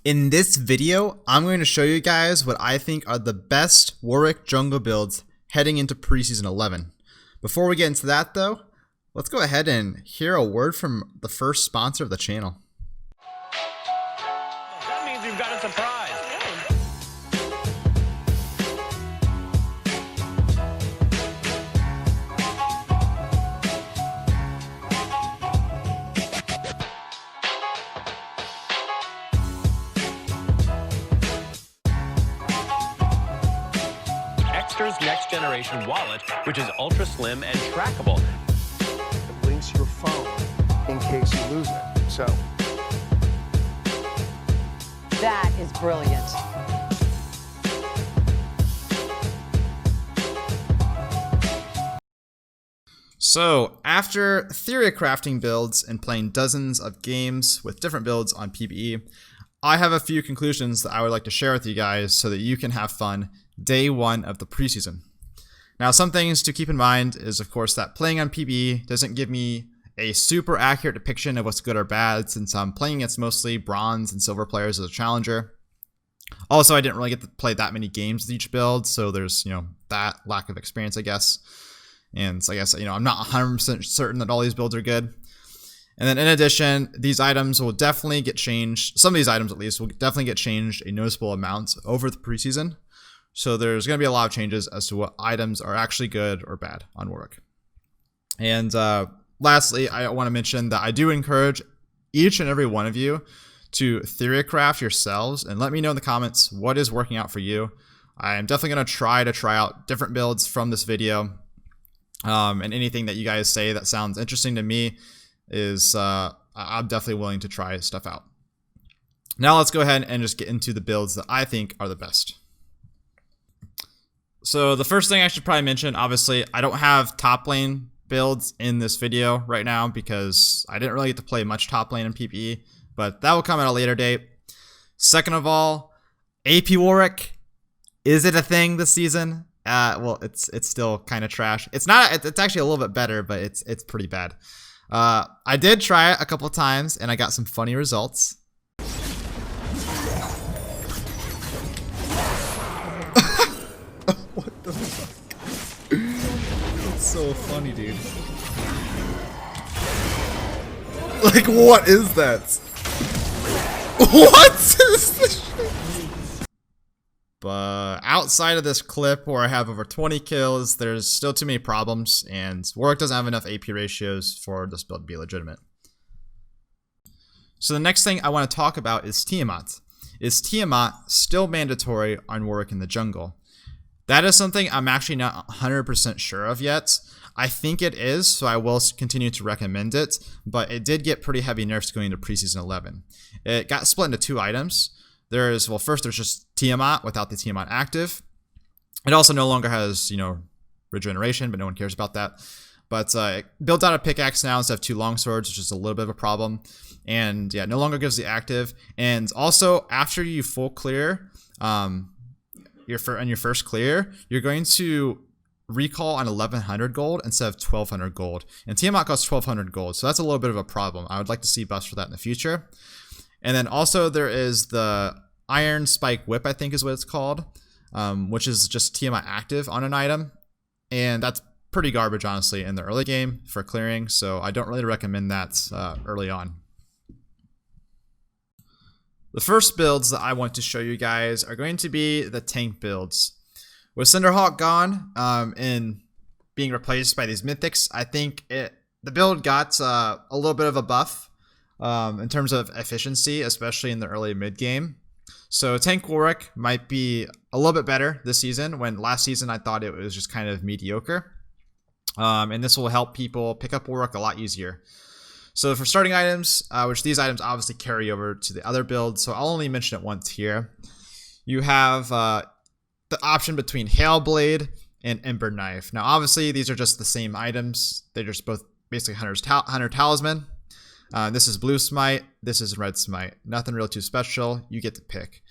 In this video, I'm going to show you guys what I think are the best Warwick jungle builds heading into Preseason 11. Before we get into that though, let's go ahead and hear a word from the first sponsor of the channel. That means you've got a surprise. Ekster's next generation wallet, which is ultra slim and trackable. It links your phone in case you lose it. So that is brilliant. So, after theory crafting builds and playing dozens of games with different builds on PvE, I have a few conclusions that I would like to share with you guys so that you can have fun day one of the preseason. Now, some things to keep in mind is, of course, that playing on PvE doesn't give me a super accurate depiction of what's good or bad, since I'm playing against mostly bronze and silver players as a challenger. Also, I didn't really get to play that many games with each build, so there's, that lack of experience, I guess. And so I guess, I'm not 100% certain that all these builds are good. And then in addition, these items will definitely get changed. Some of these items, at least, will definitely get changed a noticeable amount over the preseason. So there's going to be a lot of changes as to what items are actually good or bad on Warwick. And lastly, I want to mention that I do encourage each and every one of you to theory craft yourselves and let me know in the comments what is working out for you. I am definitely going to try out different builds from this video. And anything that you guys say that sounds interesting to me is I'm definitely willing to try stuff out. Now let's go ahead and just get into the builds that I think are the best. So the first thing I should probably mention, obviously, I don't have top lane builds in this video right now because I didn't really get to play much top lane in PvE, but that will come at a later date. Second of all, AP Warwick, is it a thing this season? Well, it's still kind of trash. It's not. It's actually a little bit better, but it's pretty bad. I did try it a couple times, and I got some funny results. What the fuck? That's so funny, dude. Like, what is that? What is this shit? But outside of this clip where I have over 20 kills, there's still too many problems, and Warwick doesn't have enough AP ratios for this build to be legitimate. So the next thing I want to talk about is Tiamat. Is Tiamat still mandatory on Warwick in the jungle? That is something I'm actually not 100% sure of yet. I think it is, so I will continue to recommend it, but it did get pretty heavy nerfs going into Preseason 11. It got split into two items. First there's just Tiamat without the Tiamat active. It also no longer has, regeneration, but no one cares about that. But it built out a pickaxe now instead of two longswords, which is a little bit of a problem. And yeah, no longer gives the active. And also, after you full clear, your first clear, you're going to recall on 1100 gold instead of 1200 gold. And Tiamat costs 1200 gold, so that's a little bit of a problem. I would like to see buffs for that in the future. And then also there is the Iron Spike Whip, I think is what it's called, which is just Tiamat active on an item. And that's pretty garbage, honestly, in the early game for clearing, so I don't really recommend that early on. The first builds that I want to show you guys are going to be the tank builds. With Cinderhawk gone and being replaced by these mythics, I think the build got a little bit of a buff in terms of efficiency, especially in the early mid game. So Tank Warwick might be a little bit better this season, when last season I thought it was just kind of mediocre. And this will help people pick up Warwick a lot easier. So for starting items, which these items obviously carry over to the other builds, so I'll only mention it once here. You have the option between Hail Blade and Ember Knife. Now obviously these are just the same items. They're just both basically Hunter Talisman. This is Blue Smite, this is Red Smite. Nothing real too special, you get to pick.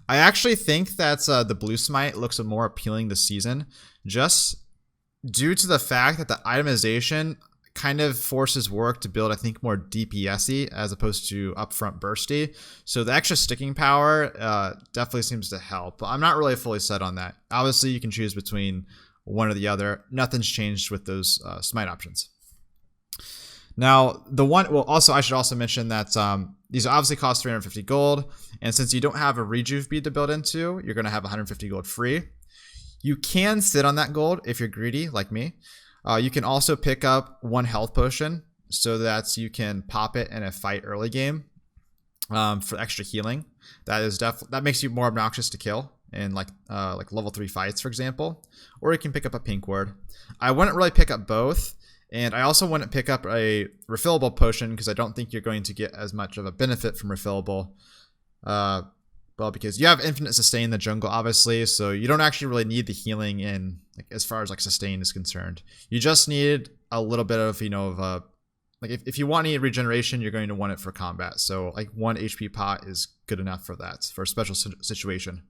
I actually think that the Blue Smite looks more appealing this season, just due to the fact that the itemization kind of forces Warwick to build, I think, more DPS-y as opposed to upfront bursty. So the extra sticking power definitely seems to help. But I'm not really fully set on that. Obviously, you can choose between one or the other. Nothing's changed with those smite options. Now, also, I should also mention that these obviously cost 350 gold. And since you don't have a rejuve bead to build into, you're going to have 150 gold free. You can sit on that gold if you're greedy, like me. You can also pick up 1 health potion so that you can pop it in a fight early game for extra healing. That makes you more obnoxious to kill in like level 3 fights, for example. Or you can pick up a pink ward. I wouldn't really pick up both, and I also wouldn't pick up a refillable potion because I don't think you're going to get as much of a benefit from refillable. Well, because you have infinite sustain in the jungle, obviously, so you don't actually really need the healing in, like, as far as like sustain is concerned. You just need a little bit of, like if you want any regeneration, you're going to want it for combat. So like 1 HP pot is good enough for that, for a special situation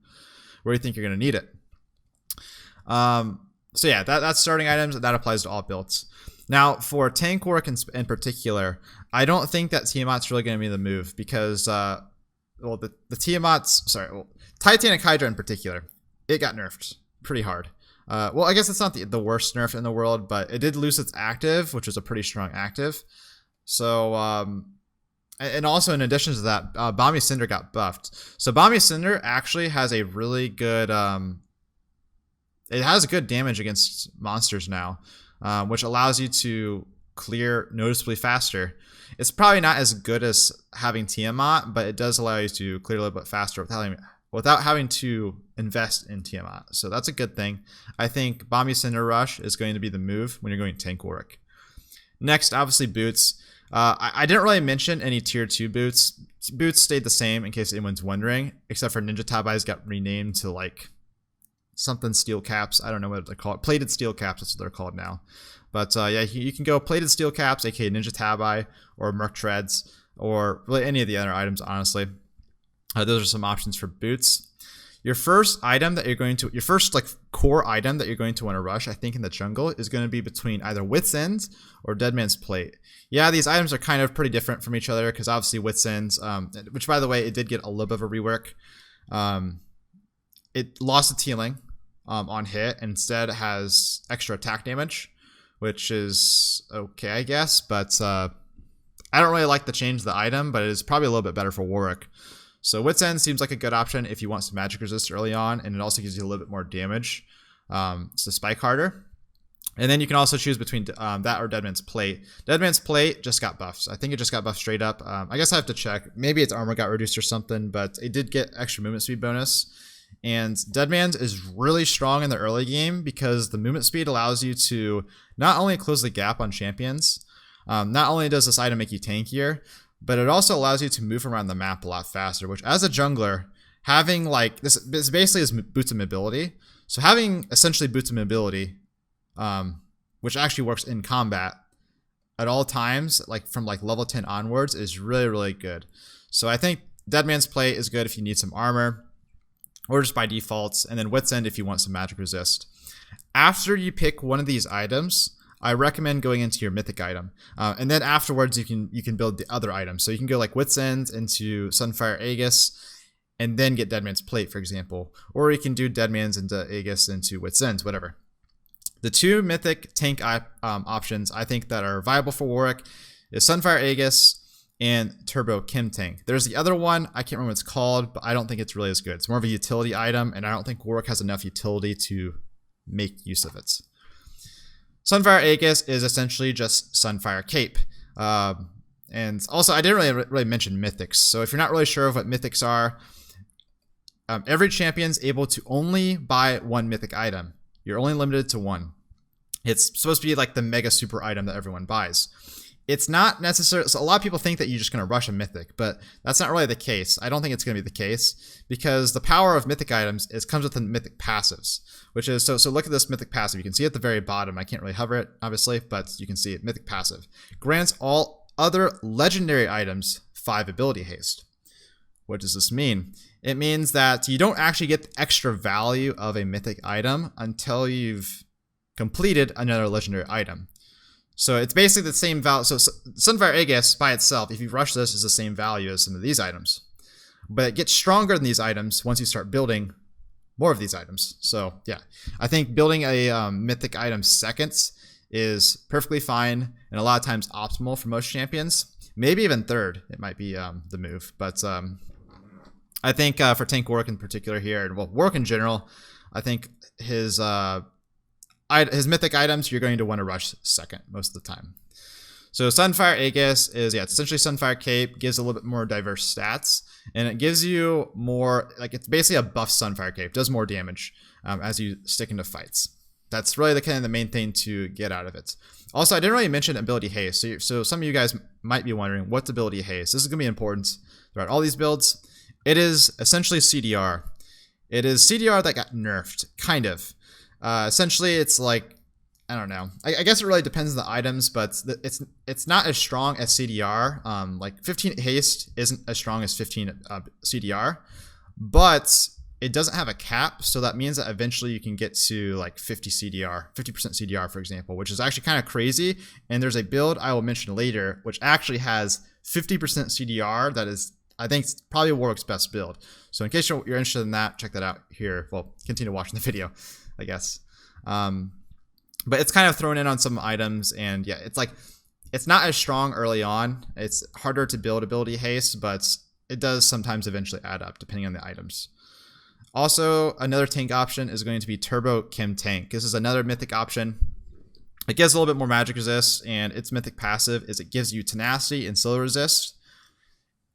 where you think you're going to need it. So yeah, that's starting items. That applies to all builds. Now for tank work in particular, I don't think that Tiamat's really going to be the move because the Tiamat's, Titanic Hydra in particular, it got nerfed pretty hard. Well, I guess it's not the worst nerf in the world, but it did lose its active, which was a pretty strong active. So, and also in addition to that, Bomby Cinder got buffed. So Bomby Cinder actually has a really good, it has good damage against monsters now, which allows you to clear noticeably faster. It's probably not as good as having Tiamat, but it does allow you to clear a little bit faster without having to invest in Tiamat. So that's a good thing. I think Bomby Cinder Rush is going to be the move when you're going tank Warwick. Next, obviously boots. I didn't really mention any tier 2 boots. Boots stayed the same in case anyone's wondering, except for Ninja Tabais got renamed to like something steel caps. I don't know what they're called. Plated steel caps, that's what they're called now. But yeah, you can go plated steel caps, aka Ninja Tabai, or Merc Treads, or really any of the other items, honestly. Those are some options for boots. Your first item that you're going to, your first like core item that you're going to want to rush, I think in the jungle, is going to be between either Wit's End or Dead Man's Plate. Yeah, these items are kind of pretty different from each other because obviously Wit's End, which by the way, it did get a little bit of a rework. It lost its healing on hit, and instead has extra attack damage, which is okay, I guess, but I don't really like the change of the item, but it is probably a little bit better for Warwick. So Wit's End seems like a good option if you want some magic resist early on, and it also gives you a little bit more damage. It's the spike harder. And then you can also choose between that or Dead Man's Plate. Dead Man's Plate just got buffed. I think it just got buffed straight up. I guess I have to check. Maybe its armor got reduced or something, but it did get extra movement speed bonus. And Dead Man's is really strong in the early game because the movement speed allows you to not only close the gap on champions, not only does this item make you tankier, but it also allows you to move around the map a lot faster, which as a jungler, having like, this basically is boots of mobility. So having essentially boots of mobility, which actually works in combat at all times, like from like level 10 onwards, is really, really good. So I think Dead Man's Plate is good if you need some armor, or just by default, and then Wit's End if you want some magic resist. After you pick one of these items, I recommend going into your mythic item, and then afterwards you can build the other items. So you can go like Wit's End into Sunfire Aegis, and then get Dead Man's Plate, for example, or you can do Dead Man's into Aegis into Wit's End, whatever. The two mythic tank options I think that are viable for Warwick is Sunfire Aegis and Turbo Kim Tank. There's the other one, I can't remember what it's called, but I don't think it's really as good. It's more of a utility item, and I don't think Warwick has enough utility to make use of it. Sunfire Aegis is essentially just Sunfire Cape. And also, I didn't really mention mythics. So if you're not really sure of what mythics are, every champion's able to only buy one mythic item. You're only limited to one. It's supposed to be like the mega super item that everyone buys. It's not necessarily, so a lot of people think that you're just going to rush a mythic, but that's not really the case. I don't think it's going to be the case because the power of mythic items comes with the mythic passives, which is, so look at this mythic passive. You can see at the very bottom, I can't really hover it, obviously, but you can see it, mythic passive. Grants all other legendary items 5 ability haste. What does this mean? It means that you don't actually get the extra value of a mythic item until you've completed another legendary item. So it's basically the same value. So Sunfire Aegis by itself, if you rush this, is the same value as some of these items. But it gets stronger than these items once you start building more of these items. So yeah, I think building a mythic item seconds is perfectly fine and a lot of times optimal for most champions. Maybe even third, it might be the move. But I think for Tank Warwick in particular here, and well, Warwick in general, I think his mythic items you're going to want to rush second most of the time. So Sunfire Aegis is, yeah, it's essentially Sunfire Cape, gives a little bit more diverse stats, and it gives you more, like it's basically a buff Sunfire Cape, does more damage as you stick into fights. That's really the kind of the main thing to get out of it. Also, I didn't really mention ability haste, so some of you guys might be wondering, what's ability haste? This is going to be important throughout all these builds. It is essentially CDR. It is CDR that got nerfed, kind of. Essentially, it's like, I don't know. I guess it really depends on the items, but it's not as strong as CDR. Like 15 haste isn't as strong as 15 CDR, but it doesn't have a cap, so that means that eventually you can get to like 50% CDR, for example, which is actually kind of crazy. And there's a build I will mention later, which actually has 50% CDR. That is, I think, it's probably Warwick's best build. So in case you're interested in that, check that out here. Well, continue watching the video, I guess. But it's kind of thrown in on some items, and yeah, it's like, it's not as strong early on. It's harder to build ability haste, but it does sometimes eventually add up depending on the items. Also, another tank option is going to be Turbo Chem Tank. This is another mythic option. It gives a little bit more magic resist, and its mythic passive is it gives you tenacity and slow resist.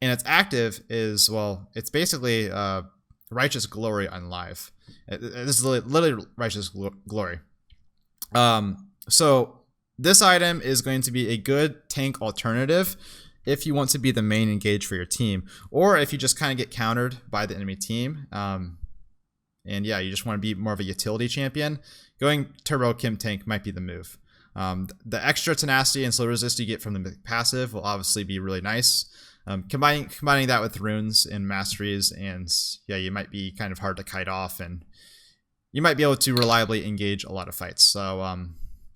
And its active is, well, it's basically Righteous Glory on live. This is literally Righteous Glory. So this item is going to be a good tank alternative if you want to be the main engage for your team, or if you just kind of get countered by the enemy team. And yeah, you just want to be more of a utility champion. Going Turbo Chem Tank might be the move. The extra tenacity and slow resist you get from the passive will obviously be really nice. Combining that with runes and masteries, and yeah, you might be kind of hard to kite off, and you might be able to reliably engage a lot of fights. So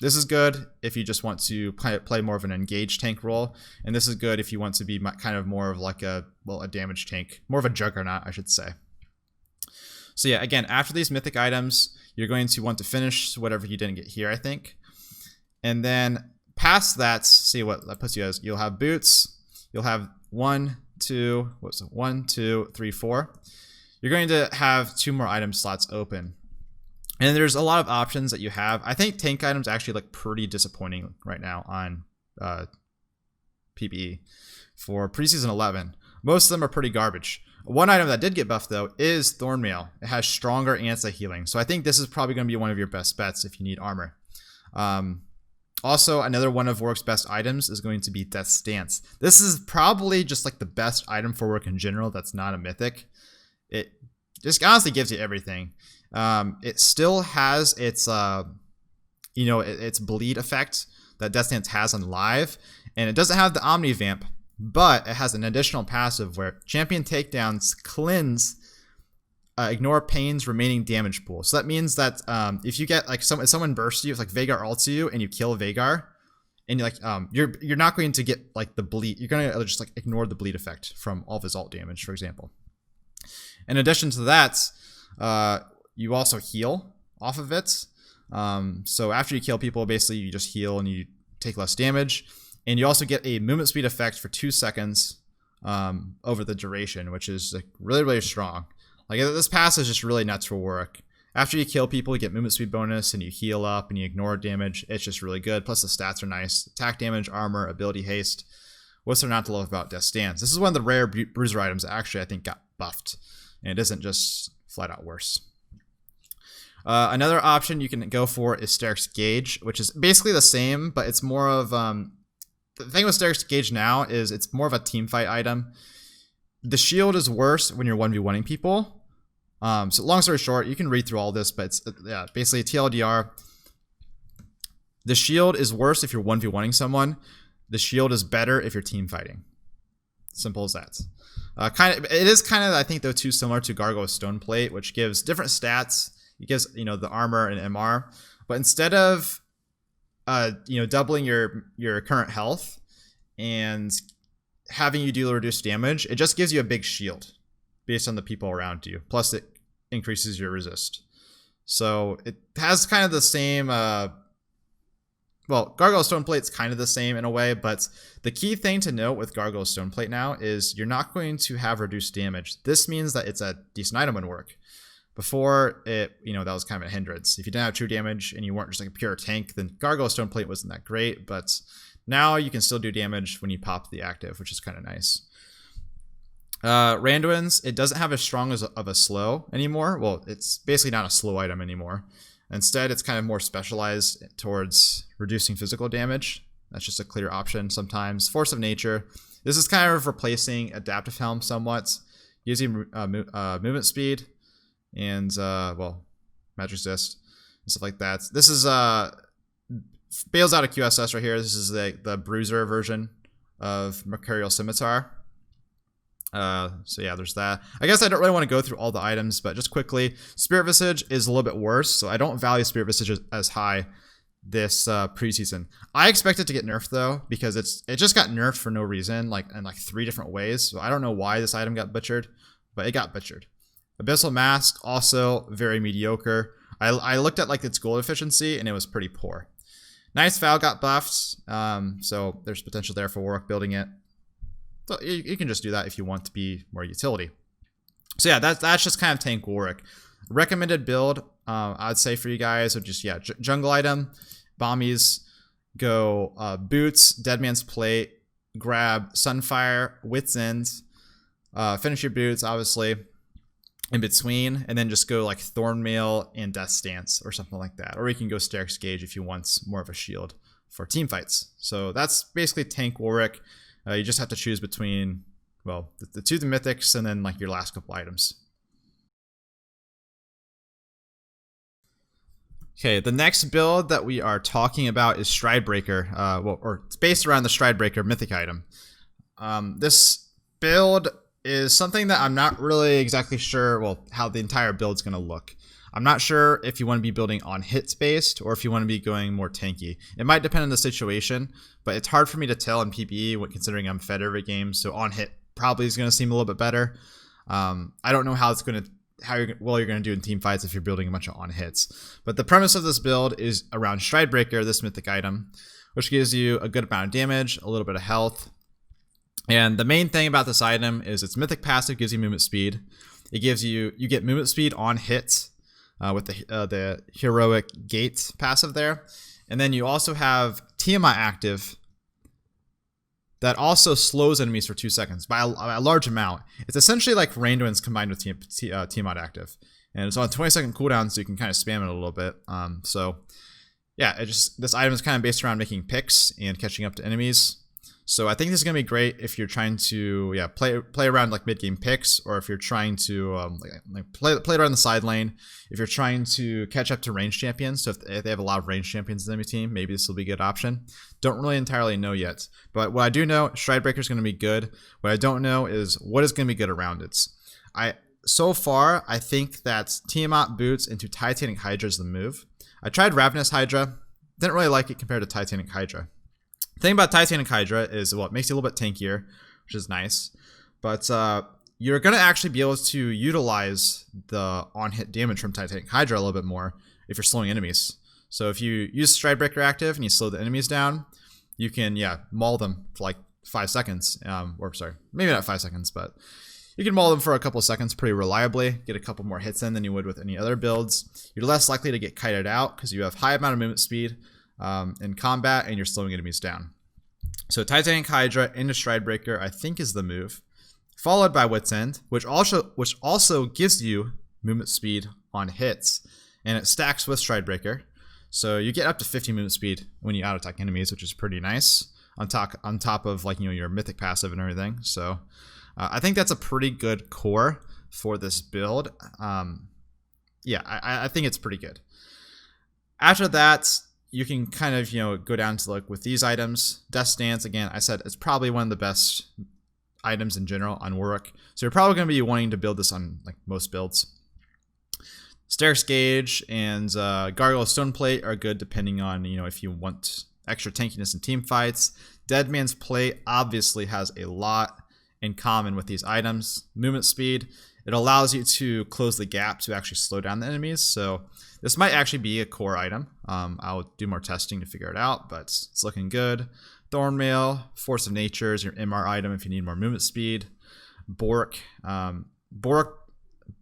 this is good if you just want to play more of an engaged tank role, and this is good if you want to be kind of more of like a damage tank, more of a juggernaut, I should say. So yeah, again, after these mythic items, you're going to want to finish whatever you didn't get here, I think. And then past that, see what that puts you as. You'll have boots. You'll have 1, 2, 3, 4. You're going to have 2 more item slots open. And there's a lot of options that you have. I think tank items actually look pretty disappointing right now on PBE for Preseason 11. Most of them are pretty garbage. One item that did get buffed, though, is Thornmail. It has stronger anti-healing. So I think this is probably going to be one of your best bets if you need armor. Also, another one of Warwick's best items is going to be Death's Dance. This is probably just like the best item for Warwick in general that's not a mythic. It just honestly gives you everything. It still has its, its bleed effect that Death's Dance has on live. And it doesn't have the Omni Vamp, but it has an additional passive where champion takedowns cleanse ignore pain's remaining damage pool. So that means that if you get like if someone bursts you, if like Veigar ults you and you kill Veigar, and you're not going to get like the bleed. You're going to just like ignore the bleed effect from all of his ult damage, for example. In addition to that, you also heal off of it. So after you kill people, basically you just heal and you take less damage. And you also get a movement speed effect for 2 seconds over the duration, which is like really, really strong. Like this pass is just really nuts for Warwick. After you kill people, you get movement speed bonus and you heal up and you ignore damage. It's just really good. Plus the stats are nice. Attack damage, armor, ability haste. What's there not to love about Death's Dance? This is one of the rare bruiser items that actually I think got buffed. And it isn't just flat out worse. Another option you can go for is Steric's Gauge, which is basically the same, but it's more of... the thing with Steric's Gauge now is it's more of a team fight item. The shield is worse when you're 1v1ing people. So long story short, you can read through all this, but it's basically TLDR. The shield is worse if you're 1v1ing someone. The shield is better if you're team fighting. Simple as that. It is kind of, I think, though, too similar to Gargoyle's Stoneplate, which gives different stats. It gives, the armor and MR, but instead of doubling your current health and having you deal reduced damage, it just gives you a big shield based on the people around you. Plus, it increases your resist. So it has kind of the same. Gargoyle Stoneplate's kind of the same in a way, but the key thing to note with Gargoyle Stoneplate now is you're not going to have reduced damage. This means that it's a decent item when work. Before it, that was kind of a hindrance. If you didn't have true damage and you weren't just like a pure tank, then Gargoyle Stoneplate wasn't that great, but now you can still do damage when you pop the active, which is kind of nice. Randuin's, it doesn't have as strong of a slow anymore. Well, it's basically not a slow item anymore. Instead, it's kind of more specialized towards reducing physical damage. That's just a clear option sometimes. Force of Nature. This is kind of replacing Adaptive Helm somewhat, using movement speed and, magic resist and stuff like that. This is bails out of QSS right here. This is the Bruiser version of Mercurial Scimitar. So yeah, there's that. I guess I don't really want to go through all the items, but just quickly, Spirit Visage is a little bit worse, so I don't value Spirit Visage as high this preseason. I expect it to get nerfed though, because it just got nerfed for no reason, in 3 different ways. So I don't know why this item got butchered, but it got butchered. Abyssal Mask, also very mediocre. I looked at its gold efficiency and it was pretty poor. Nice Foul got buffed, so there's potential there for Warwick building it. So you can just do that if you want to be more utility. So yeah, that's just kind of tank Warwick. Recommended build, I'd say for you guys, would just, jungle item, bombies, go boots, Deadman's Plate, grab Sunfire, Wit's End, finish your boots, obviously, in between, and then just go Thornmail and Death Stance or something like that. Or you can go Sterix Gauge if you want more of a shield for team fights. So that's basically tank Warwick. You just have to choose between, the 2 mythics and then your last couple items. Okay, the next build that we are talking about is Stridebreaker, or it's based around the Stridebreaker mythic item. This build is something that I'm not really exactly sure, how the entire build's going to look. I'm not sure if you want to be building on hits based or if you want to be going more tanky. It might depend on the situation, but it's hard for me to tell in PvE considering I'm fed every game. So on hit probably is going to seem a little bit better. I don't know how you're going to do in team fights if you're building a bunch of on hits. But the premise of this build is around Stridebreaker, this mythic item, which gives you a good amount of damage, a little bit of health. And the main thing about this item is its mythic passive gives you movement speed. It gives you get movement speed on hits. With the heroic gate passive there. And then you also have Tiamat active that also slows enemies for 2 seconds by a large amount. It's essentially like Randuin's combined with Tiamat active. And it's on 20-second cooldown, so you can kind of spam it a little bit. So yeah, this item is kind of based around making picks and catching up to enemies. So I think this is going to be great if you're trying to play around mid-game picks, or if you're trying to play it around the side lane. If you're trying to catch up to range champions, so if they have a lot of range champions in the team, maybe this will be a good option. Don't really entirely know yet, but what I do know, Stridebreaker is going to be good. What I don't know is what is going to be good around it. So far, I think that Tiamat boots into Titanic Hydra is the move. I tried Ravenous Hydra, didn't really like it compared to Titanic Hydra. The thing about Titanic Hydra is, it makes you a little bit tankier, which is nice. But you're going to actually be able to utilize the on-hit damage from Titanic Hydra a little bit more if you're slowing enemies. So if you use Stridebreaker active and you slow the enemies down, you can, maul them for 5 seconds. Or sorry, maybe not 5 seconds, but you can maul them for a couple of seconds pretty reliably, get a couple more hits in than you would with any other builds. You're less likely to get kited out because you have high amount of movement speed in combat, and you're slowing enemies down. So Titanic Hydra into Stridebreaker, I think, is the move, followed by Wit's End, which also gives you movement speed on hits, and it stacks with Stridebreaker, so you get up to 50 movement speed when you out attack enemies, which is pretty nice. On top of your mythic passive and everything. So I think that's a pretty good core for this build. I think it's pretty good. After that, you can kind of, go down to with these items. Death Stance, again, I said it's probably one of the best items in general on Warwick. So you're probably going to be wanting to build this on most builds. Sterix Gauge and Gargoyle Stoneplate are good depending on, if you want extra tankiness in team fights. Deadman's Plate obviously has a lot in common with these items. Movement speed, it allows you to close the gap to actually slow down the enemies. So this might actually be a core item. I'll do more testing to figure it out, but it's looking good. Thornmail, Force of Nature is your MR item if you need more movement speed. Bork.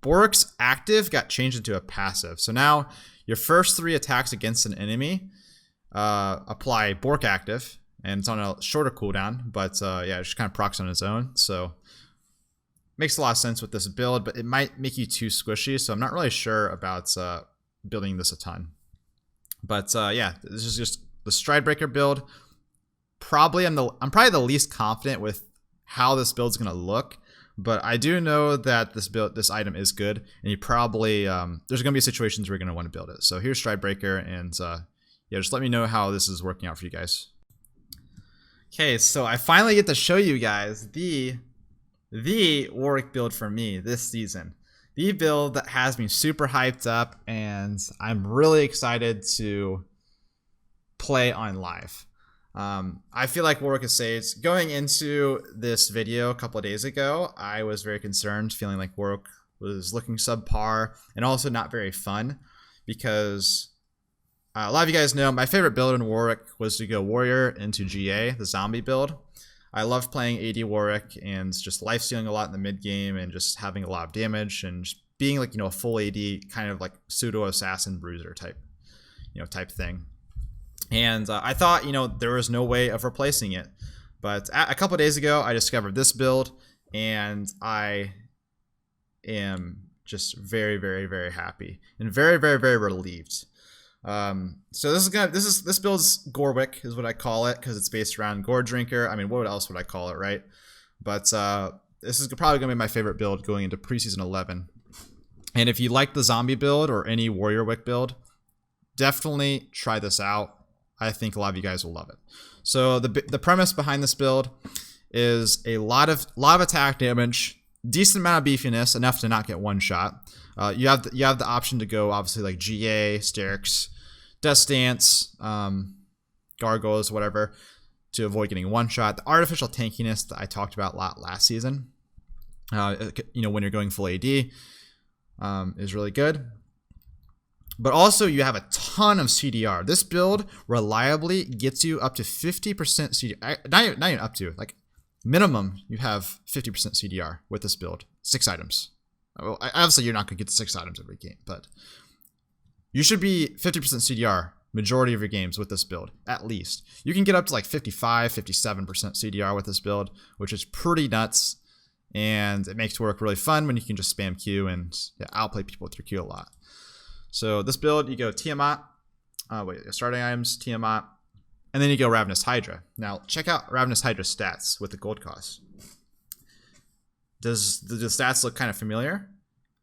Bork's active got changed into a passive. So now your first 3 attacks against an enemy apply Bork active, and it's on a shorter cooldown, but yeah, it just kind of procs on its own. So makes a lot of sense with this build, but it might make you too squishy, so I'm not really sure about building this a ton. But yeah, this is just the Stridebreaker build. I'm probably the least confident with how this build's gonna look, but I do know that this item is good, and you probably there's gonna be situations where you're gonna want to build it. So here's Stridebreaker, and yeah, just let me know how this is working out for you guys. Okay, so I finally get to show you guys the Warwick build for me this season. The build that has me super hyped up, and I'm really excited to play on live. I feel like Warwick is saved. Going into this video a couple of days ago, I was very concerned, feeling like Warwick was looking subpar and also not very fun, because a lot of you guys know my favorite build in Warwick was to go Warrior into GA, the zombie build. I loved playing AD Warwick and just life stealing a lot in the mid game and just having a lot of damage and just being like, a full AD kind of like pseudo assassin bruiser type, type thing. And I thought, there was no way of replacing it. But a couple of days ago, I discovered this build, and I am just very, very, very happy and very, very, very relieved. So this build's Gorewick is what I call it, because it's based around Gore Drinker. I mean, what else would I call it, right? But this is probably gonna be my favorite build going into preseason 11. And if you like the zombie build or any Warriorwick build, definitely try this out. I think a lot of you guys will love it. So the premise behind this build is a lot of attack damage, decent amount of beefiness, enough to not get one shot. You have the option to go obviously like GA, Sterix, Death Stance, Gargoyles, whatever, to avoid getting one shot. The artificial tankiness that I talked about a lot last season, when you're going full AD, is really good. But also you have a ton of CDR. This build reliably gets you up to 50% CDR. Not even up to, like minimum you have 50% CDR with this build. 6 items. Well, obviously you're not going to get the 6 items every game, but you should be 50% CDR majority of your games with this build, at least. You can get up to like 55, 57% CDR with this build, which is pretty nuts. And it makes work really fun when you can just spam Q and outplay people with your Q a lot. So this build, you go Tiamat, starting items, Tiamat, and then you go Ravenous Hydra. Now, check out Ravenous Hydra's stats with the gold cost. Does the stats look kind of familiar?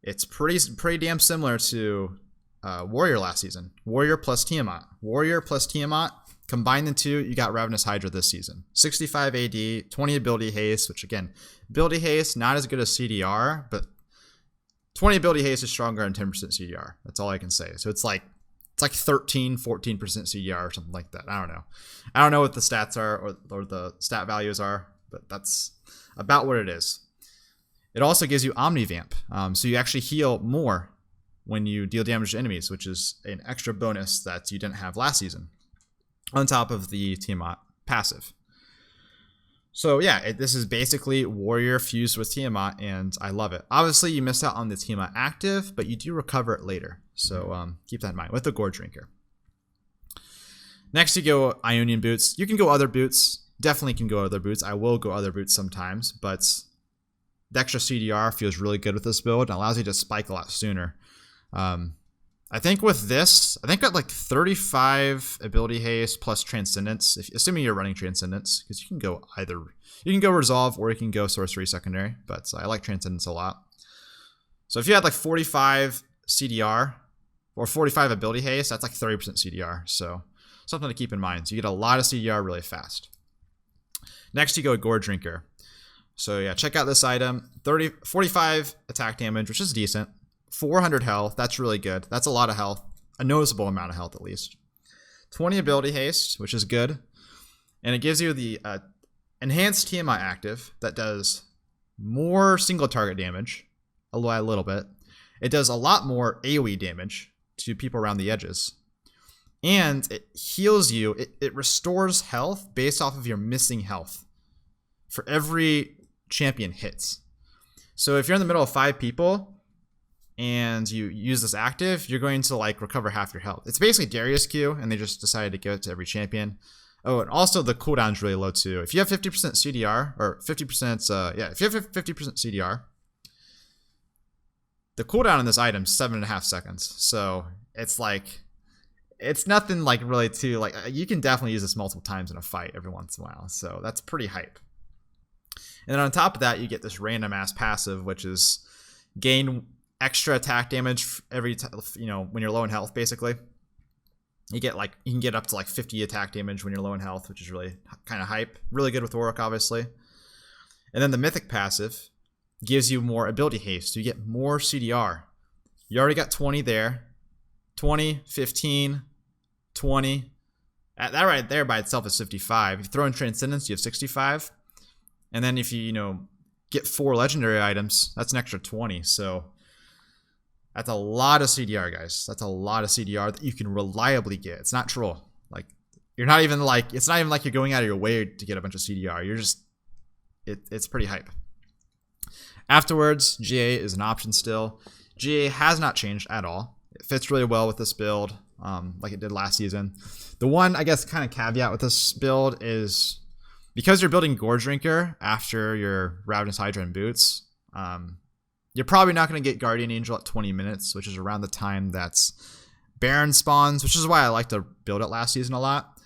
It's pretty damn similar to Warrior last season. Warrior plus Tiamat. Warrior plus Tiamat, combine the two, you got Ravenous Hydra this season. 65 AD, 20 ability haste, which again, ability haste, not as good as CDR, but 20 ability haste is stronger than 10% CDR. That's all I can say. So it's like 13, 14% CDR or something like that. I don't know. I don't know what the stats are or the stat values are, but that's about what it is. It also gives you Omnivamp. So you actually heal more when you deal damage to enemies, which is an extra bonus that you didn't have last season, on top of the Tiamat passive. So yeah, this is basically Warrior fused with Tiamat, and I love it. Obviously, you missed out on the Tiamat active, but you do recover it later. So keep that in mind with the Gore Drinker. Next, you go Ionian Boots. You can go other boots. Definitely can go other boots. I will go other boots sometimes, but the extra CDR feels really good with this build and allows you to spike a lot sooner. I think with this, I think got like 35 ability haste plus Transcendence, assuming you're running Transcendence, because you can go either. You can go Resolve or you can go Sorcery Secondary, but I like Transcendence a lot. So if you had like 45 CDR or 45 ability haste, that's like 30% CDR. So something to keep in mind. So you get a lot of CDR really fast. Next, you go Gore Drinker. So yeah, check out this item. 45 attack damage, which is decent. 400 health. That's really good. That's a lot of health. A noticeable amount of health, at least. 20 ability haste, which is good. And it gives you the enhanced Tiamat active that does more single target damage, a little bit. It does a lot more AoE damage to people around the edges. And it heals you. It restores health based off of your missing health for every champion hits. So if you're in the middle of 5 people and you use this active, you're going to like recover half your health. It's basically Darius Q, and they just decided to give it to every champion. Oh, and also the cooldown's really low too. If you have 50% CDR, or 50%, if you have 50% CDR, the cooldown on this item is 7.5 seconds. So it's like, it's nothing like really too, like you can definitely use this multiple times in a fight every once in a while. So that's pretty hype. And then on top of that, you get this random ass passive, which is gain extra attack damage every time, when you're low in health, basically. You can get up to like 50 attack damage when you're low in health, which is really kind of hype. Really good with Warwick, obviously. And then the mythic passive gives you more ability haste. So you get more CDR. You already got 20 there. 20, 15, 20. That right there by itself is 55. If you throw in Transcendence, you have 65. And then if you, get 4 legendary items, that's an extra 20. So that's a lot of CDR, guys. That's a lot of CDR that you can reliably get. It's not troll. Like, you're not even like, it's not even like you're going out of your way to get a bunch of CDR. You're just, it's pretty hype. Afterwards, GA is an option still. GA has not changed at all. It fits really well with this build, like it did last season. The one, I guess, kind of caveat with this build is because you're building Goredrinker after your Ravenous Hydra and Boots, you're probably not going to get Guardian Angel at 20 minutes, which is around the time that's Baron spawns, which is why I like to build it last season a lot.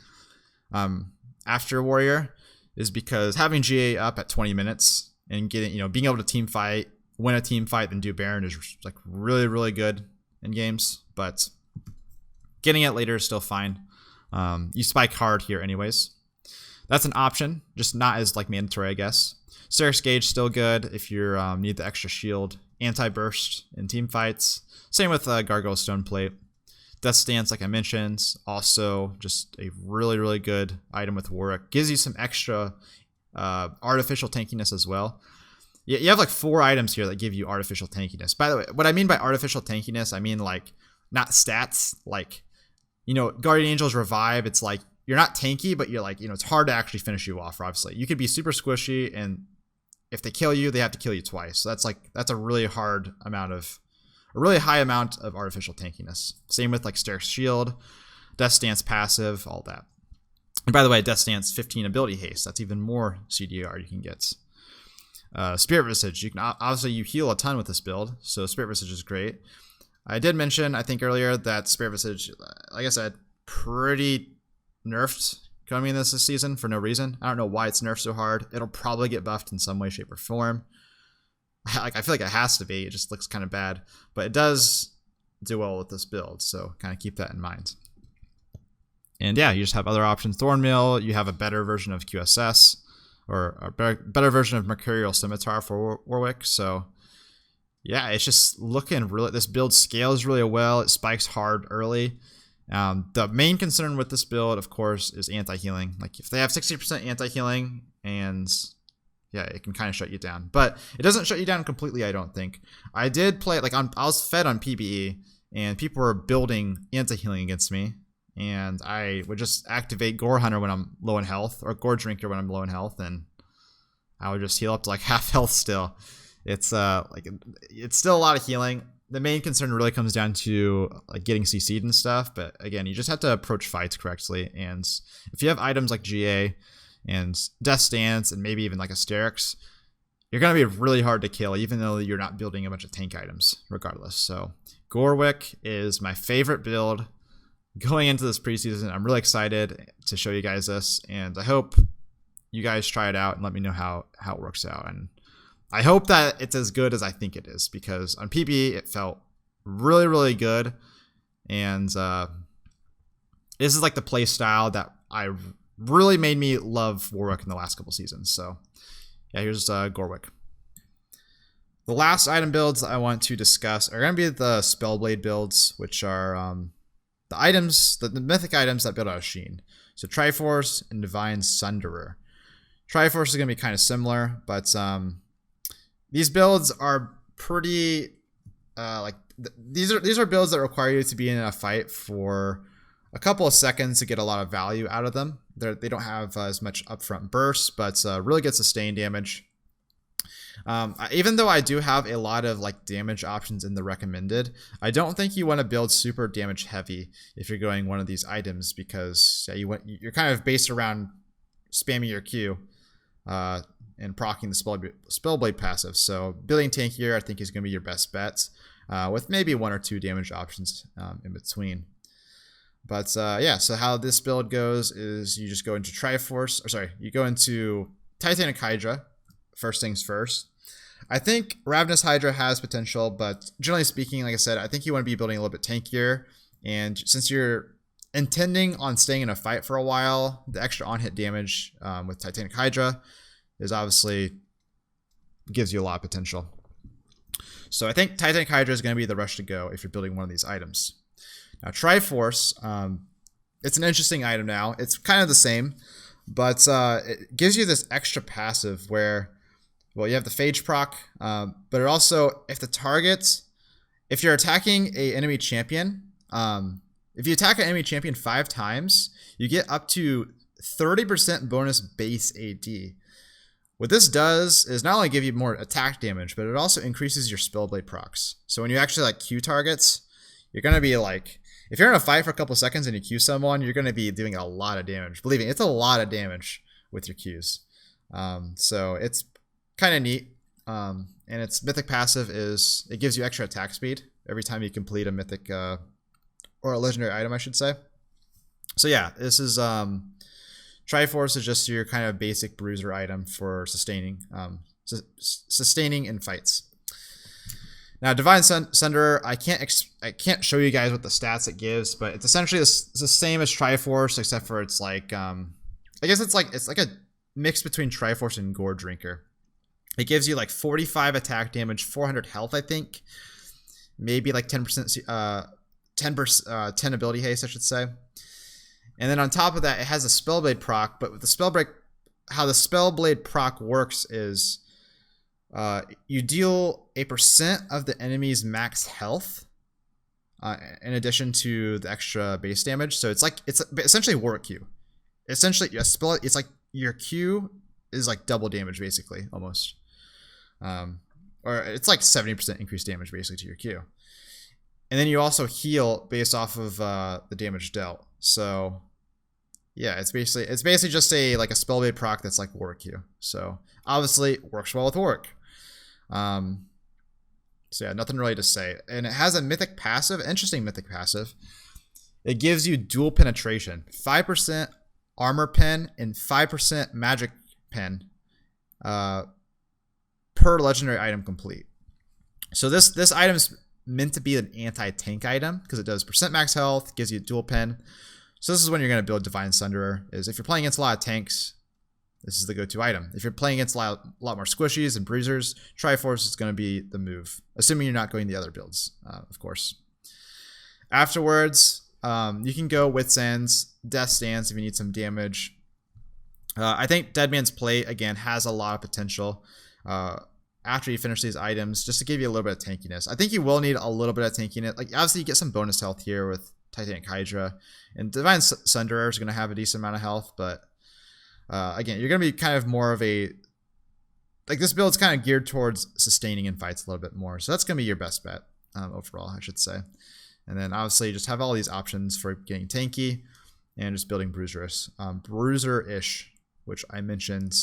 After Warrior is because having GA up at 20 minutes and getting, being able to team fight, win a team fight, then do Baron is like really, really good in games, but getting it later is still fine. You spike hard here anyways. That's an option, just not as like mandatory, I guess. Sterak's Gauge still good if you need the extra shield. Anti-burst in team fights. Same with Gargoyle Stone Plate. Death Stance, like I mentioned, also just a really, really good item with Warwick. Gives you some extra artificial tankiness as well. You have like 4 items here that give you artificial tankiness. By the way, what I mean by artificial tankiness, I mean like not stats. Like, Guardian Angel's Revive, it's like you're not tanky, but you're like, it's hard to actually finish you off, obviously. You could be super squishy, and if they kill you, they have to kill you twice. So that's a really high amount of artificial tankiness. Same with like Sterak's Shield, Death Stance passive, all that. And by the way, Death Stance 15 ability haste. That's even more CDR you can get. Spirit Visage, you heal a ton with this build, so Spirit Visage is great. I did mention, I think earlier, that Spirit Visage, like I said, pretty nerfed coming in this season for no reason. I don't know why it's nerfed so hard. It'll probably get buffed in some way, shape, or form. I feel like it has to be. It just looks kind of bad, but it does do well with this build, so kind of keep that in mind. And yeah, you just have other options. Thornmill, you have a better version of QSS, or a better version of Mercurial Scimitar for Warwick. So yeah, it's just looking really, this build scales really well. It spikes hard early. The main concern with this build, of course, is anti-healing. Like if they have 60% anti-healing, and yeah, it can kind of shut you down. But it doesn't shut you down completely, I don't think. I did play, like I was fed on PBE, and people were building anti-healing against me. And I would just activate Gore Hunter when I'm low in health, or Goredrinker when I'm low in health, and I would just heal up to like half health still. It's it's still a lot of healing. The main concern really comes down to like getting CC'd and stuff, but again, you just have to approach fights correctly. And if you have items like GA and Death Stance and maybe even like Asterix, you're gonna be really hard to kill, even though you're not building a bunch of tank items, regardless. So Gorewick is my favorite build going into this preseason. I'm really excited to show you guys this, and I hope you guys try it out and let me know how it works out. And I hope that it's as good as I think it is, because on PBE it felt really, really good. And this is like the play style that I really made me love Warwick in the last couple seasons. So yeah, here's Gorewick. The last item builds I want to discuss are going to be the Spellblade builds, which are the items, the mythic items that build out of Sheen. So Triforce and Divine Sunderer. Triforce is going to be kind of similar, but these builds are pretty these are builds that require you to be in a fight for a couple of seconds to get a lot of value out of them. They don't have as much upfront burst, but really good sustain damage. Even though I do have a lot of like damage options in the recommended, I don't think you want to build super damage heavy if you're going one of these items, because you're kind of based around spamming your Q and proccing the Spellblade passive. So building tankier I think is going to be your best bet, with maybe 1 or 2 damage options in between. But yeah, so how this build goes is you just go into Triforce, or sorry, you go into Titanic Hydra. First things first. I think Ravenous Hydra has potential, but generally speaking, like I said, I think you want to be building a little bit tankier. And since you're intending on staying in a fight for a while, the extra on-hit damage with Titanic Hydra is obviously gives you a lot of potential. So I think Titanic Hydra is going to be the rush to go if you're building one of these items. Now Triforce, it's an interesting item now. It's kind of the same, but it gives you this extra passive where, well, you have the Phage proc, but it also, if you're attacking a enemy champion, if you attack an enemy champion 5 times, you get up to 30% bonus base AD. What this does is not only give you more attack damage, but it also increases your Spellblade procs. So when you actually like Q targets, you're going to be like, if you're in a fight for a couple seconds and you Q someone, you're going to be doing a lot of damage. Believe me, it's a lot of damage with your Qs. So it's kind of neat. And its mythic passive is, it gives you extra attack speed every time you complete a mythic or a legendary item, I should say. So yeah, this is Triforce is just your kind of basic bruiser item for sustaining in fights. Now, Divine Sunderer, I can't show you guys what the stats it gives, but it's essentially it's the same as Triforce, except for it's like I guess it's like a mix between Triforce and Goredrinker. It gives you like 45 attack damage, 400 health, I think, maybe like 10%, 10 ability haste, I should say. And then on top of that, it has a Spellblade proc, but with the how the Spellblade proc works is you deal a % of the enemy's max health in addition to the extra base damage. So it's essentially Warwick Q. Essentially, it's like your Q is like double damage basically, almost. Or it's like 70% increased damage basically to your Q. And then you also heal based off of the damage dealt. So yeah, it's basically just a Spellblade proc that's like Warwick Q. So obviously it works well with Warwick. So yeah, nothing really to say. And it has a mythic passive, interesting mythic passive. It gives you dual penetration, 5% armor pen and 5% magic pen per legendary item complete. So this item's meant to be an anti-tank item because it does % max health, gives you dual pen. So this is when you're going to build Divine Sunderer, is if you're playing against a lot of tanks, this is the go-to item. If you're playing against a lot more squishies and bruisers, Triforce is going to be the move, assuming you're not going the other builds, of course. Afterwards, you can go Wit's Ends, Death Stance if you need some damage. I think Dead Man's Plate, again, has a lot of potential after you finish these items, just to give you a little bit of tankiness. I think you will need a little bit of tankiness. Like, obviously, you get some bonus health here with Titanic Hydra, and Divine Sunderer is going to have a decent amount of health, but again, you're going to be kind of more of a, like, this build's kind of geared towards sustaining in fights a little bit more, so that's going to be your best bet overall, I should say. And then obviously you just have all these options for getting tanky and just building bruiser-ish, which I mentioned.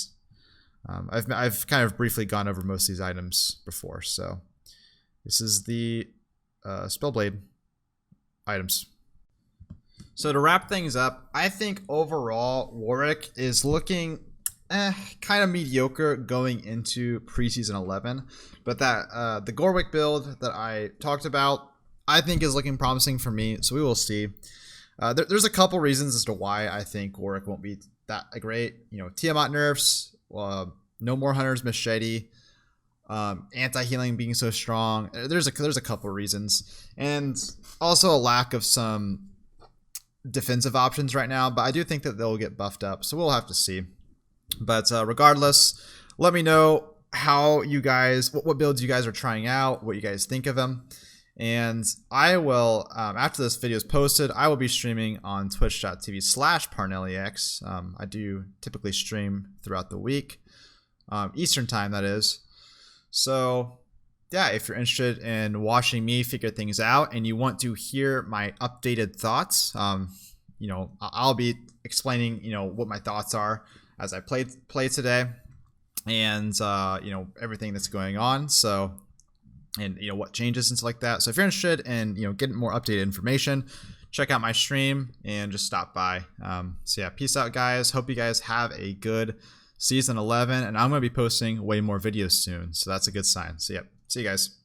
I've kind of briefly gone over most of these items before, so this is the Spellblade items. So to wrap things up, I think overall Warwick is looking kind of mediocre going into preseason 11, but that the Gorewick build that I talked about, I think is looking promising for me, so we will see. There's a couple reasons as to why I think Warwick won't be that great. You know, Tiamat nerfs, no more Hunter's Machete, anti-healing being so strong. There's a couple reasons, and also a lack of some defensive options right now, but I do think that they'll get buffed up, so we'll have to see. But regardless, let me know how you guys, what builds you guys are trying out, what you guys think of them. And I will, after this video is posted, I will be streaming on twitch.tv/Parnellyx. I do typically stream throughout the week, Eastern time, that is. So yeah, if you're interested in watching me figure things out and you want to hear my updated thoughts, you know, I'll be explaining, you know, what my thoughts are as I play today, and you know, everything that's going on. So, and you know, what changes and stuff like that. So if you're interested in, you know, getting more updated information, check out my stream and just stop by. So yeah, peace out, guys. Hope you guys have a good season 11, and I'm going to be posting way more videos soon, so that's a good sign. So yeah, see you guys.